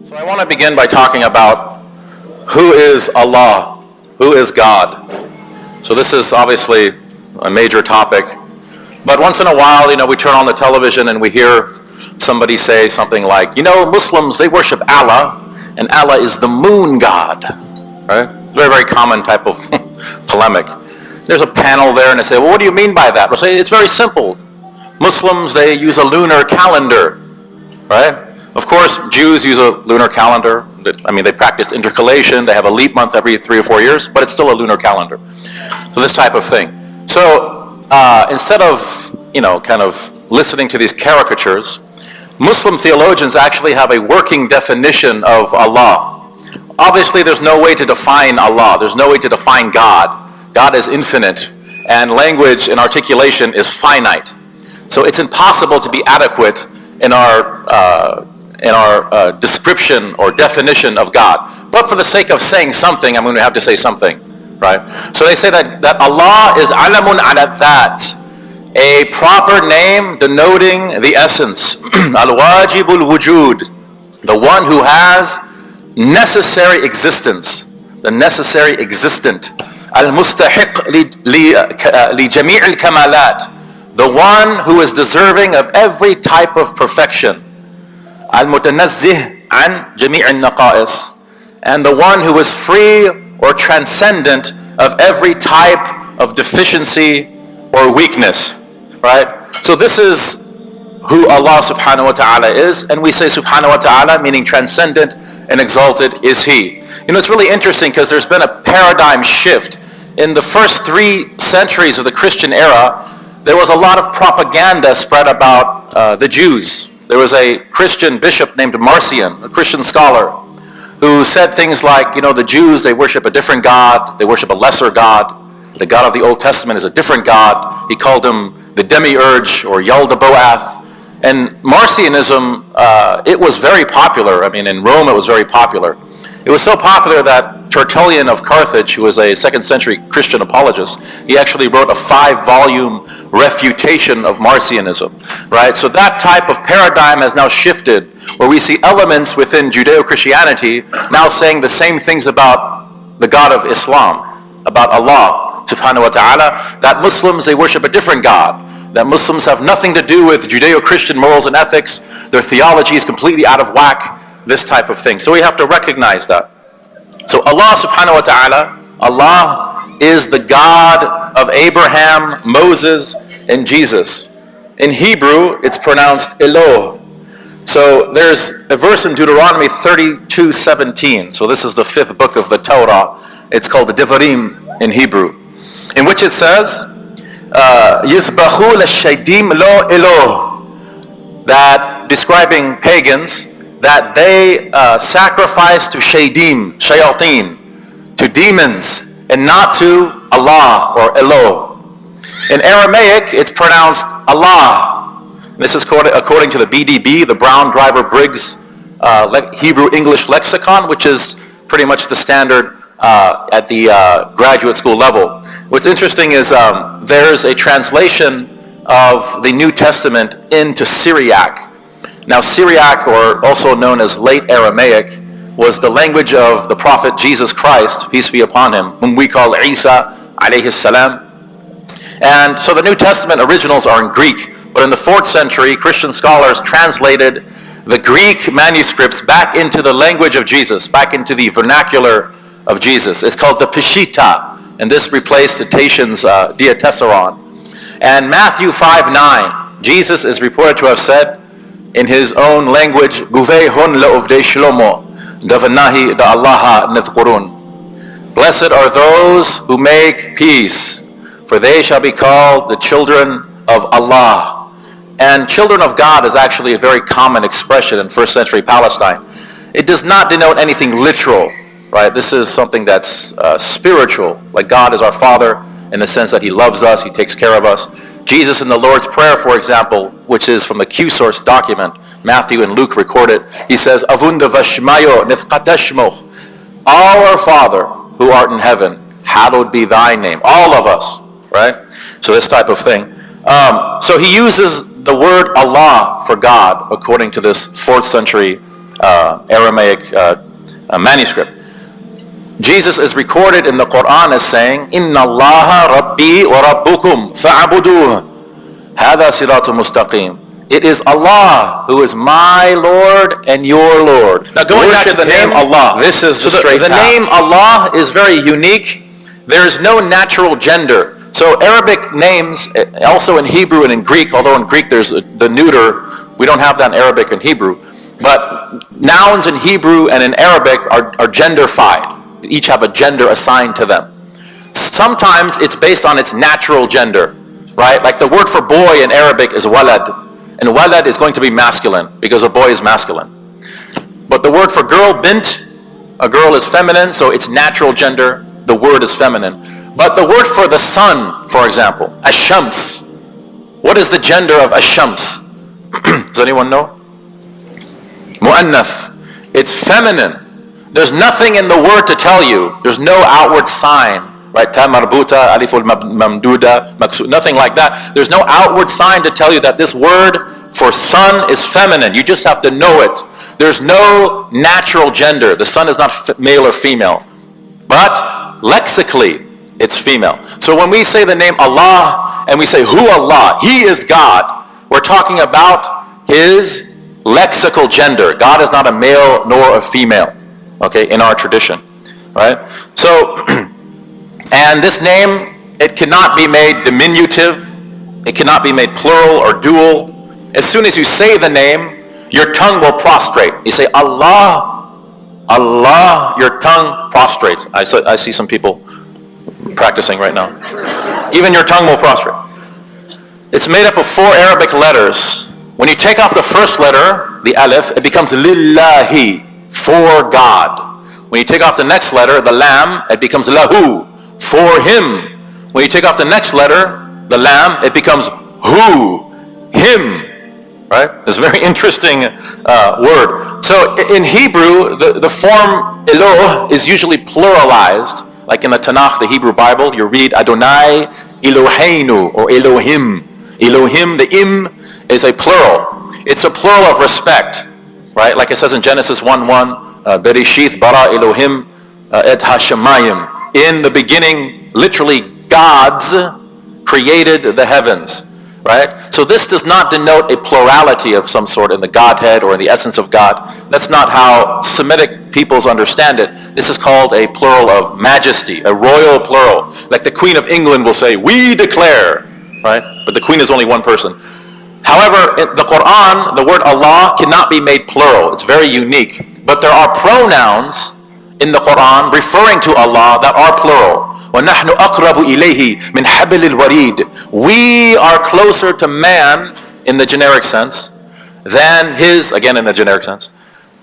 So I want to begin by talking about who is Allah, who is God. So this is obviously a major topic, but once in a while, we turn on the television and we hear somebody say something like, Muslims, they worship Allah, and Allah is the moon god, right? Very, very common type of polemic. There's a panel there and they say, well, what do you mean by that? We'll say, it's very simple. Muslims, they use a lunar calendar, right? Of course, Jews use a lunar calendar. They practice intercalation. They have a leap month every 3 or 4 years, but it's still a lunar calendar. So this type of thing. So instead of, kind of listening to these caricatures, Muslim theologians actually have a working definition of Allah. Obviously, there's no way to define Allah. There's no way to define God. God is infinite, and language and articulation is finite. So it's impossible to be adequate in our description or definition of God. But for the sake of saying something, I'm going to have to say something, right? So they say that Allah is alamun ala that, a proper name denoting the essence. Al-wajibul wujud, the one who has necessary existence, the necessary existent. Al-mustahiq li jami' al-kamalat, the one who is deserving of every type of perfection. Al-mutanazzih an jami' al-naqa'is, and the one who is free or transcendent of every type of deficiency or weakness, right? So this is who Allah subhanahu wa ta'ala is, and we say subhanahu wa ta'ala, meaning transcendent and exalted is He. It's really interesting because there's been a paradigm shift. In the first 3 centuries of the Christian era, there was a lot of propaganda spread about the Jews. There was a Christian bishop named Marcion, a Christian scholar, who said things like, the Jews, they worship a different God, they worship a lesser God. The God of the Old Testament is a different God. He called him the demiurge or Yaldabaoth. And Marcionism, it was very popular. In Rome it was very popular. It was so popular that Tertullian of Carthage, who was a 2nd century Christian apologist, he actually wrote a 5-volume refutation of Marcionism, right? So that type of paradigm has now shifted, where we see elements within Judeo-Christianity now saying the same things about the God of Islam, about Allah subhanahu wa ta'ala, that Muslims, they worship a different God, that Muslims have nothing to do with Judeo-Christian morals and ethics, their theology is completely out of whack, this type of thing. So we have to recognize that. So Allah subhanahu wa ta'ala, Allah is the God of Abraham, Moses, and Jesus. In Hebrew, it's pronounced Eloh. So there's a verse in Deuteronomy 32:17. So this is the 5th book of the Torah. It's called the Devarim in Hebrew, in which it says, Yizbachu l'shaydim lo Eloh, that describing pagans, that they sacrifice to shayateen, to demons, and not to Allah or Eloh. In Aramaic, it's pronounced Allah. This is according to the BDB, the Brown Driver Briggs Hebrew English lexicon, which is pretty much the standard at the graduate school level. What's interesting is there's a translation of the New Testament into Syriac. Now, Syriac, or also known as Late Aramaic, was the language of the prophet Jesus Christ, peace be upon him, whom we call Isa alayhi salam. And so the New Testament originals are in Greek, but in the 4th century, Christian scholars translated the Greek manuscripts back into the language of Jesus, back into the vernacular of Jesus. It's called the Peshitta, and this replaced the Tatian's Diatessaron. And Matthew 5:9, Jesus is reported to have said, in his own language, Guvehun le'uvdei shlomo, davanahi da'Allah nithqurun. Blessed are those who make peace, for they shall be called the children of Allah. And children of God is actually a very common expression in 1st century Palestine. It does not denote anything literal, right? This is something that's spiritual, like God is our Father in the sense that He loves us, He takes care of us. Jesus in the Lord's Prayer, for example, which is from the Q-source document, Matthew and Luke record it, he says, Avunda vashmayo nifqatashmoch, our Father who art in heaven, hallowed be thy name. All of us, right? So this type of thing. So he uses the word Allah for God, according to this 4th century Aramaic manuscript. Jesus is recorded in the Quran as saying, Inna Allaha Rabbi wa Rabbukum fa'abuduh. Hada siratul mustaqim. It is Allah who is my Lord and your Lord. Now going back to the name Allah, this is the straight path. The name Allah is very unique. There is no natural gender. So Arabic names, also in Hebrew and in Greek, although in Greek there's the neuter, we don't have that in Arabic and Hebrew, but nouns in Hebrew and in Arabic are gender-fied. Each have a gender assigned to them. Sometimes it's based on its natural gender, right? Like the word for boy in Arabic is walad, and walad is going to be masculine because a boy is masculine. But the word for girl, bint, a girl is feminine, so its natural gender, the word is feminine. But the word for the sun, for example, ash-shams, what is the gender of ash-shams? Does anyone know? Mu'annath. It's feminine. There's nothing in the word to tell you. There's no outward sign, right? Ta marbuta, aliful mamduda, maksud, nothing like that. There's no outward sign to tell you that this word for sun is feminine. You just have to know it. There's no natural gender. The sun is not male or female. But lexically, it's female. So when we say the name Allah and we say, Hu Allah, He is God, we're talking about His lexical gender. God is not a male nor a female, okay, in our tradition, right? So, and this name, it cannot be made diminutive, it cannot be made plural or dual. As soon as you say the name, your tongue will prostrate. You say Allah, Allah, your tongue prostrates. I see some people practicing right now. Even your tongue will prostrate. It's made up of 4 Arabic letters. When you take off the first letter, the alif, it becomes lillahi, for God. When you take off the next letter, the lam, it becomes lahu, for Him. When you take off the next letter, the lam, it becomes hu, Him. Right? It's a very interesting word. So in Hebrew, the form Eloh is usually pluralized. Like in the Tanakh, the Hebrew Bible, you read Adonai Eloheinu, or Elohim. Elohim, the im is a plural. It's a plural of respect, right? Like it says in Genesis 1:1, Bereshith bara Elohim et hashamayim. In the beginning, literally, gods created the heavens, right? So this does not denote a plurality of some sort in the Godhead or in the essence of God. That's not how Semitic peoples understand it. This is called a plural of majesty, a royal plural. Like the Queen of England will say, we declare, right? But the Queen is only one person. However, in the Quran, the word Allah cannot be made plural. It's very unique. But there are pronouns in the Quran referring to Allah that are plural. وَنَحْنُ أَقْرَبُ إِلَيْهِ مِنْ حَبِلِ الْوَرِيدِ. We are closer to man, in the generic sense, than his, again in the generic sense,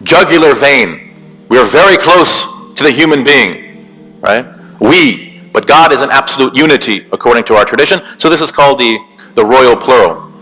jugular vein. We are very close to the human being, right? We. But God is an absolute unity according to our tradition. So this is called the royal plural.